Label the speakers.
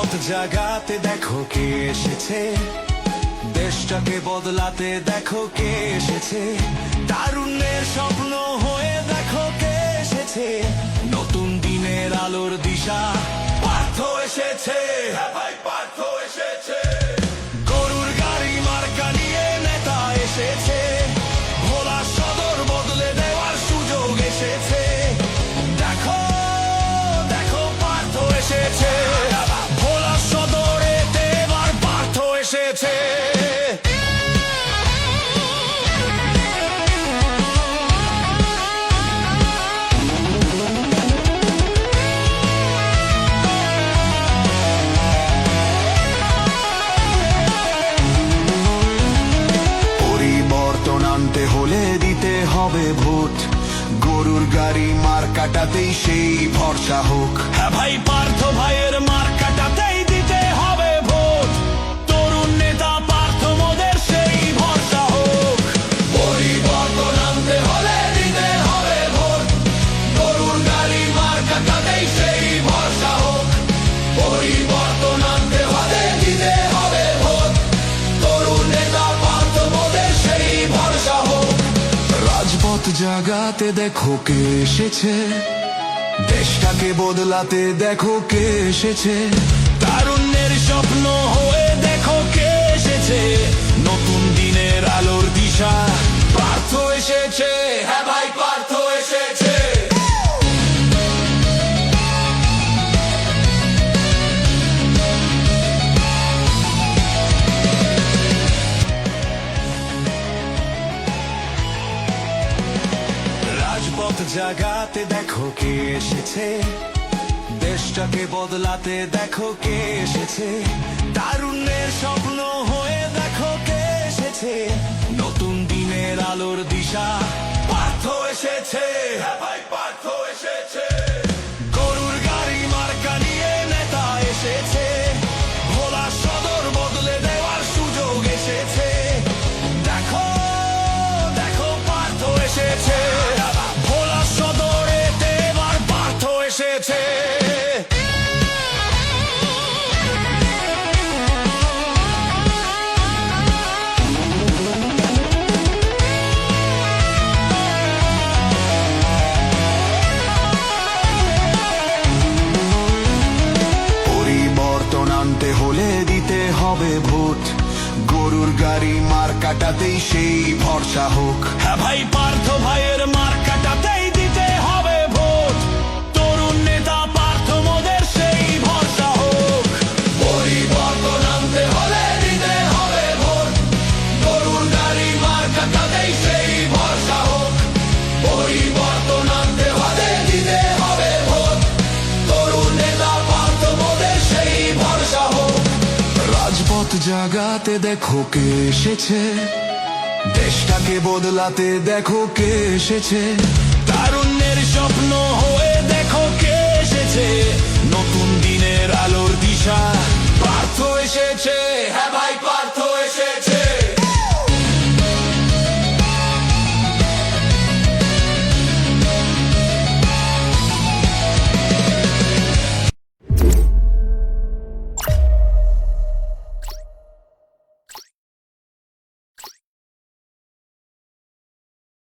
Speaker 1: রাজপথ জাগাতে দেখো কে এসেছে, দেশটাকে বদলাতে দেখো কে এসেছে, তারুণ্যের স্বপ্ন হয়ে দেখো কে এসেছে, নতুন দিনের আলোর দিশা পার্থ এসেছে। ভাই পার্থ এসেছে, গরুর গাড়ি মার্কা নিয়ে নেতা এসেছে, ভোলা সদর বদলে দেওয়ার সুযোগ এসেছে, দেখো দেখো পার্থ এসেছে, ভোলা সদরেতে এবার পার্থ এসেছে। হলে দিতে হবে ভোট, গরুর গাড়ি মার্কাটাতেই সেই ভরসা হোক। হ্যাঁ ভাই পার্থ ভাইয়ের মার্কাটাতেই দিতে হবে ভোট, তরুণ নেতা পার্থ মোদের সেই ভরসা হোক। পরিবর্তন আনতে হলে দিতে হবে ভোট, গরুর গাড়ি মার্কাটাতেই সেই ভরসা হোক। পরিবর্তন আনতে হলে দিতে হবে ভোট, তরুণ নেতা পার্থ মোদের সেই ভরসা হোক। রাজপথ জাগাতে দেখো কে এসেছে, দেশটাকে বদলাতে দেখো কে এসেছে, তারুণ্যের স্বপ্ন হয়ে দেখো কে এসেছে, নতুন দিনের আলোর দিশা পার্থ এসেছে। হ্যাঁ ভাই পার্থ এসেছে। রাজপথ জাগাতে দেখো কে এসেছে, দেশটাকে বদলাতে দেখো কে এসেছে, তারুণ্যের স্বপ্ন হয়ে দেখো কে এসেছে, নতুন দিনের আলোর দিশা পার্থ এসেছে। ভাই পার্থ এসেছে, গরুর গাড়ি মার্কা নিয়ে নেতা এসেছে, ভোলা সদর বদলে দেওয়ার সুযোগ এসেছে, দেখো দেখো পার্থ এসেছে, ভোলা সদরেতে এবার পার্থ এসেছে। পরিবর্তন আনতে হলে দিতে হবে ভোট, গরুর গাড়ি মার্কাটাতেই সেই ভরসা হোক। হ্যাঁ ভাই পার্থ ভাইয়ের মার্কাটাতেই দিতে হবে ভোট, তরুণ নেতা পার্থ মোদের সেই ভরসা হোক। পরিবর্তন আনতে হলে দিতে হবে ভোট, গরুর গাড়ি মার্কাটাতেই সেই ভরসা হোক। পরিবর্তন আনতে হলে দিতে হবে ভোট, তরুণ নেতা পার্থ মোদের সেই ভরসা হোক। রাজপথ জাগাতে দেখো কে এসেছে, দেশটাকে বদলাতে দেখো কে এসেছে, তারুণ্যের স্বপ্ন হয়ে দেখো কে এসেছে,